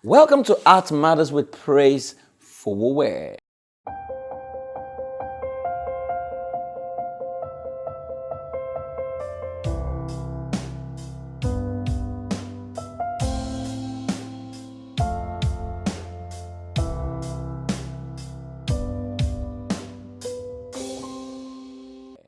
Welcome to Art Matters with Praise Fowowe.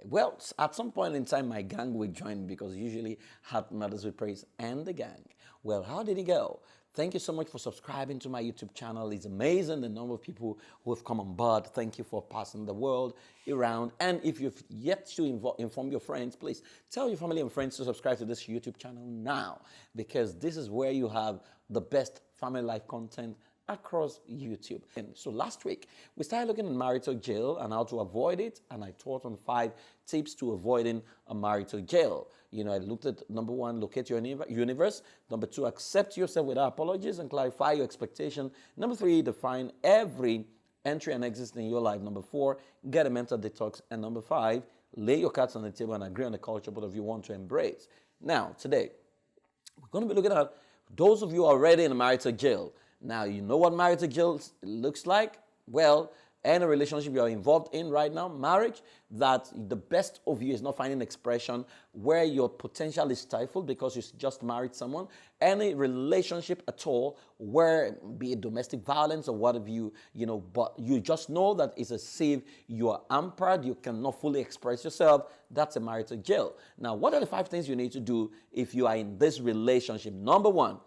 Well, at some point in time, my gang will join because usually Art Matters with Praise and the gang. Well, how did it go? Thank you so much for subscribing to my YouTube channel. It's amazing the number of people who have come on board. Thank you for passing the world around. And if you've yet to inform your friends, please tell your family and friends to subscribe to this YouTube channel now, because this is where you have the best family life content across YouTube. And so last week, we started looking at marital jail and how to avoid it, and I taught on 5 tips to avoiding a marital jail. You know, I looked at number 1, locate your universe. Number 2, accept yourself without apologies and clarify your expectation. Number 3, define every entry and exit in your life. Number 4, get a mental detox. And number 5, lay your cards on the table and agree on the culture both of you want to embrace. Now, today, we're going to be looking at those of you already in a marital jail. Now, you know what marital jail looks like? Well, any relationship you're involved in right now, marriage, that the best of you is not finding expression, where your potential is stifled because you just married someone. Any relationship at all, where be it domestic violence or what have you, but you just know that it's as if you are hampered, you cannot fully express yourself, that's a marital jail. Now, what are the 5 things you need to do if you are in this relationship? Number 1,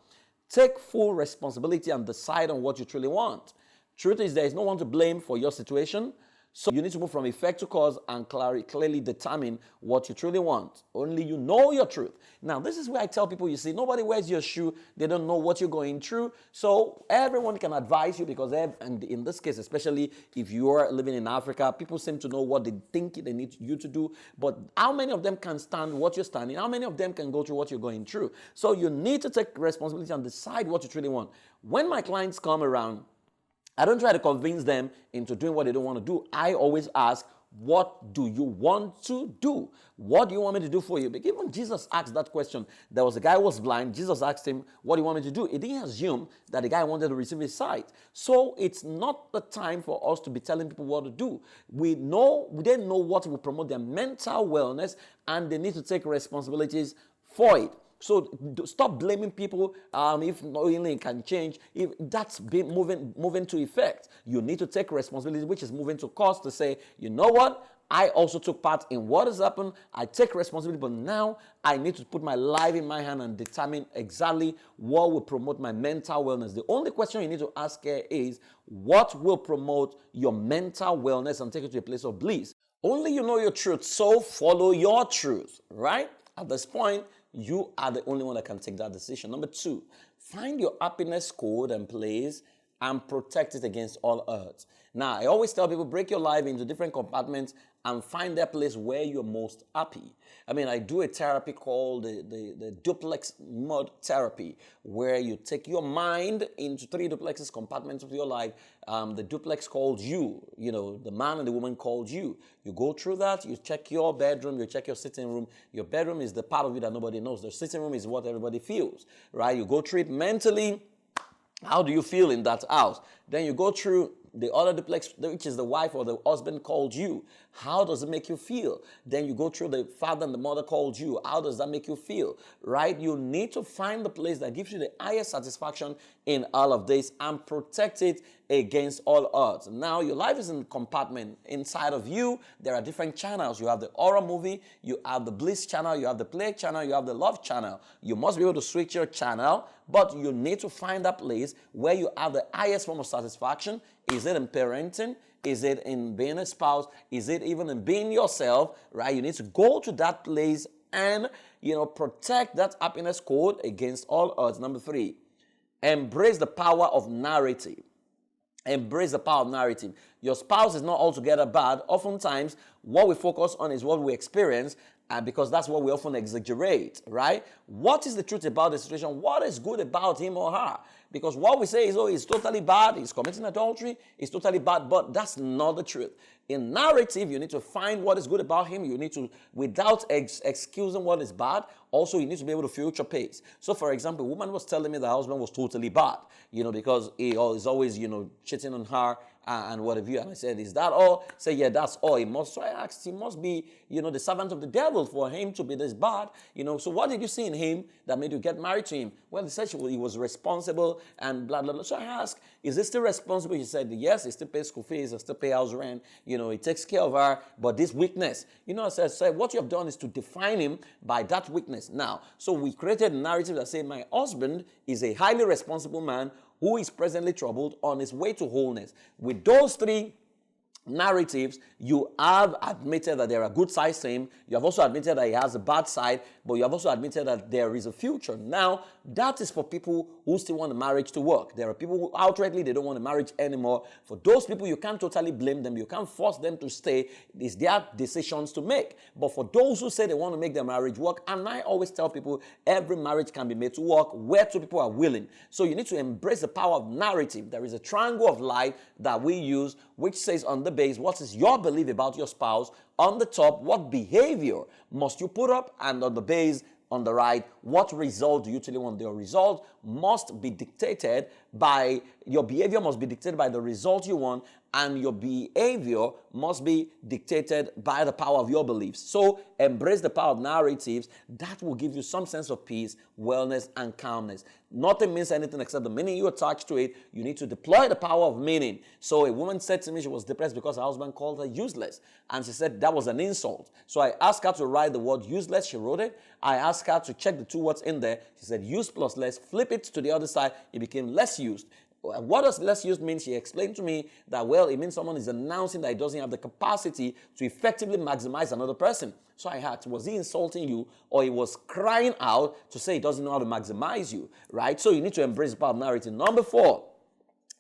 take full responsibility and decide on what you truly want. Truth is, there is no one to blame for your situation. So you need to move from effect to cause and clearly determine what you truly want. Only you know your truth. Now, this is where I tell people, you see, nobody wears your shoe. They don't know what you're going through. So everyone can advise you because, and in this case, especially if you're living in Africa, people seem to know what they think they need you to do. But how many of them can stand what you're standing? How many of them can go through what you're going through? So you need to take responsibility and decide what you truly want. When my clients come around, I don't try to convince them into doing what they don't want to do. I always ask, what do you want to do? What do you want me to do for you? But even Jesus asked that question. There was a guy who was blind. Jesus asked him, what do you want me to do? He didn't assume that the guy wanted to receive his sight. So it's not the time for us to be telling people what to do. We didn't know what will promote their mental wellness, and they need to take responsibilities for it. So stop blaming people if knowingly it can change. If that's been moving to effect, you need to take responsibility, which is moving to cause, to say, you know what? I also took part in what has happened. I take responsibility, but now I need to put my life in my hand and determine exactly what will promote my mental wellness. The only question you need to ask here is, what will promote your mental wellness and take you to a place of bliss? Only you know your truth, so follow your truth, right? At this point, you are the only one that can take that decision. Number 2, find your happiness code and place and protect it against all odds. Now, I always tell people, break your life into different compartments and find that place where you're most happy. I mean, I do a therapy called the DUPLEX mode therapy, where you take your mind into 3 duplexes compartments of your life. The duplex called you, the man and the woman called you. You go through that, you check your bedroom, you check your sitting room. Your bedroom is the part of you that nobody knows. The sitting room is what everybody feels, right? You go through it mentally. How do you feel in that house? Then you go through the other duplex, which is the wife or the husband called you. How does it make you feel? Then you go through the father and the mother called you. How does that make you feel? Right? You need to find the place that gives you the highest satisfaction in all of this and protect it against all odds. Now, your life is in a compartment. Inside of you, there are different channels. You have the horror movie, you have the bliss channel, you have the play channel, you have the love channel. You must be able to switch your channel, but you need to find that place where you have the highest form of satisfaction. Is it in parenting? Is it in being a spouse? Is it even in being yourself, right? You need to go to that place and, protect that happiness code against all odds. Number 3, embrace the power of narrative. Embrace the power of narrative. Your spouse is not altogether bad. Oftentimes, what we focus on is what we experience, because that's what we often exaggerate, right? What is the truth about the situation? What is good about him or her? Because what we say is, oh, he's totally bad, he's committing adultery, he's totally bad, but that's not the truth. In narrative, you need to find what is good about him. You need to, without excusing what is bad, also you need to be able to future pace. So, for example, a woman was telling me the husband was totally bad, because he is always, cheating on her and what have you. And I said, is that all? Say, yeah, that's all. So I asked, he must be, the servant of the devil for him to be this bad. So what did you see in him that made you get married to him? Well, he said he was responsible and blah, blah, blah. So I asked, is he still responsible? He said, yes, he still pays school fees, he still pays house rent, he takes care of her, but this weakness, I said, what you have done is to define him by that weakness. Now, so we created a narrative that said, my husband is a highly responsible man who is presently troubled on his way to wholeness. With those three narratives, you have admitted that there are good sides to him. You have also admitted that he has a bad side, but you have also admitted that there is a future. Now, that is for people who still want the marriage to work. There are people who outrightly, they don't want the marriage anymore. For those people, you can't totally blame them. You can't force them to stay. It's their decisions to make. But for those who say they want to make their marriage work, and I always tell people, every marriage can be made to work where two people are willing. So you need to embrace the power of narrative. There is a triangle of life that we use, which says on the base, what is your belief about your spouse? On the top, what behavior must you put up? And on the base, on the right, what result do you truly want? Your result must be dictated by, your behavior must be dictated by the result you want, and your behavior must be dictated by the power of your beliefs. So embrace the power of narratives. That will give you some sense of peace, wellness, and calmness. Nothing means anything except the meaning you attach to it. You need to deploy the power of meaning. So a woman said to me she was depressed because her husband called her useless. And she said that was an insult. So I asked her to write the word useless. She wrote it. I asked her to check the two words in there. She said use plus less. Flip it to the other side. It became less used. What does less used mean? She explained to me that, well, it means someone is announcing that he doesn't have the capacity to effectively maximize another person. So I asked, was he insulting you, or he was crying out to say he doesn't know how to maximize you, right? So you need to embrace the power of narrative. Number 4,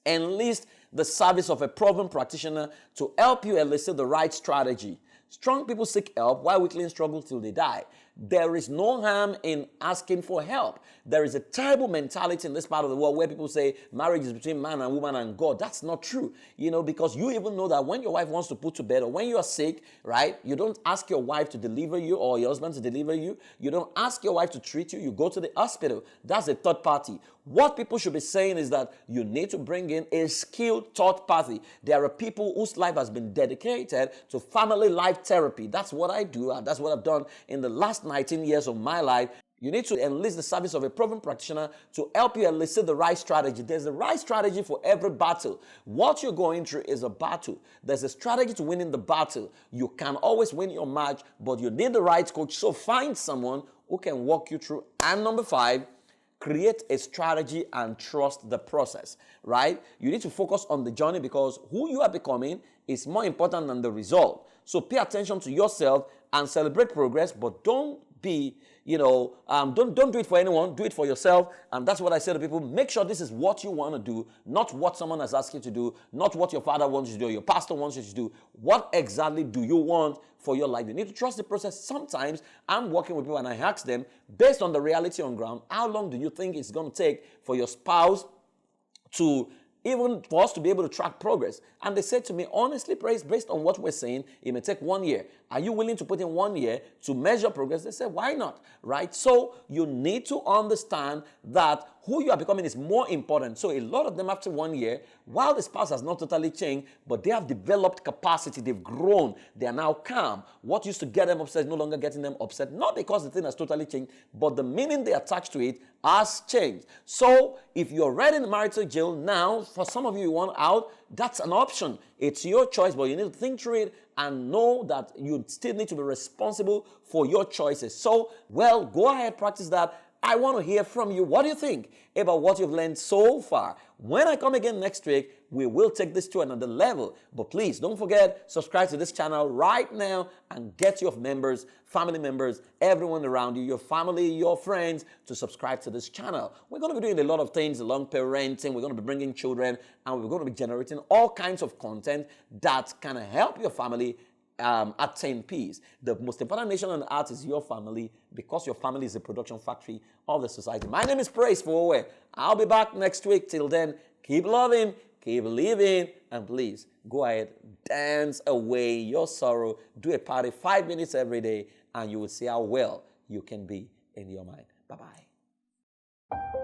enlist the service of a proven practitioner to help you elicit the right strategy. Strong people seek help while weaklings struggle till they die. There is no harm in asking for help. There is a terrible mentality in this part of the world where people say marriage is between man and woman and God. That's not true, because you even know that when your wife wants to put to bed or when you are sick, right, you don't ask your wife to deliver you or your husband to deliver you. You don't ask your wife to treat you. You go to the hospital. That's a third party. What people should be saying is that you need to bring in a skilled third party. There are people whose life has been dedicated to family life therapy. That's what I do, and that's what I've done in the last 19 years of my life. You need to enlist the service of a proven practitioner to help you elicit the right strategy. There's a right strategy for every battle. What you're going through is a battle. There's a strategy to winning the battle. You can always win your match, but you need the right coach. So find someone who can walk you through. And number 5, create a strategy and trust the process, right? You need to focus on the journey because who you are becoming is more important than the result. So pay attention to yourself and celebrate progress, but don't be, don't do it for anyone, do it for yourself. And that's what I say to people. Make sure this is what you want to do, not what someone has asked you to do, not what your father wants you to do, or your pastor wants you to do. What exactly do you want for your life? You need to trust the process. Sometimes I'm working with people and I ask them, based on the reality on ground, how long do you think it's going to take for your spouse to even for us to be able to track progress? And they said to me, honestly, praise, based on what we're saying, it may take 1 year. Are you willing to put in 1 year to measure progress? They said, why not? Right? So you need to understand that who you are becoming is more important. So a lot of them after 1 year, while the spouse has not totally changed, but they have developed capacity, they've grown, they are now calm. What used to get them upset is no longer getting them upset, not because the thing has totally changed, but the meaning they attach to it has changed. So if you're already in marital jail now, for some of you want out, that's an option. It's your choice, but you need to think through it and know that you still need to be responsible for your choices. So, well, go ahead, practice that. I want to hear from you. What do you think about what you've learned so far? When I come again next week, we will take this to another level. But please don't forget, subscribe to this channel right now and get your members, family members, everyone around you, your family, your friends to subscribe to this channel. We're going to be doing a lot of things along parenting. We're going to be bringing children and we're going to be generating all kinds of content that can help your family attain peace. The most important nation on earth is your family, because your family is a production factory of the society. My name is Praise Fowowe. I'll be back next week. Till then, keep loving, keep living, and please go ahead, dance away your sorrow. Do a party 5 minutes every day, and you will see how well you can be in your mind. Bye-bye.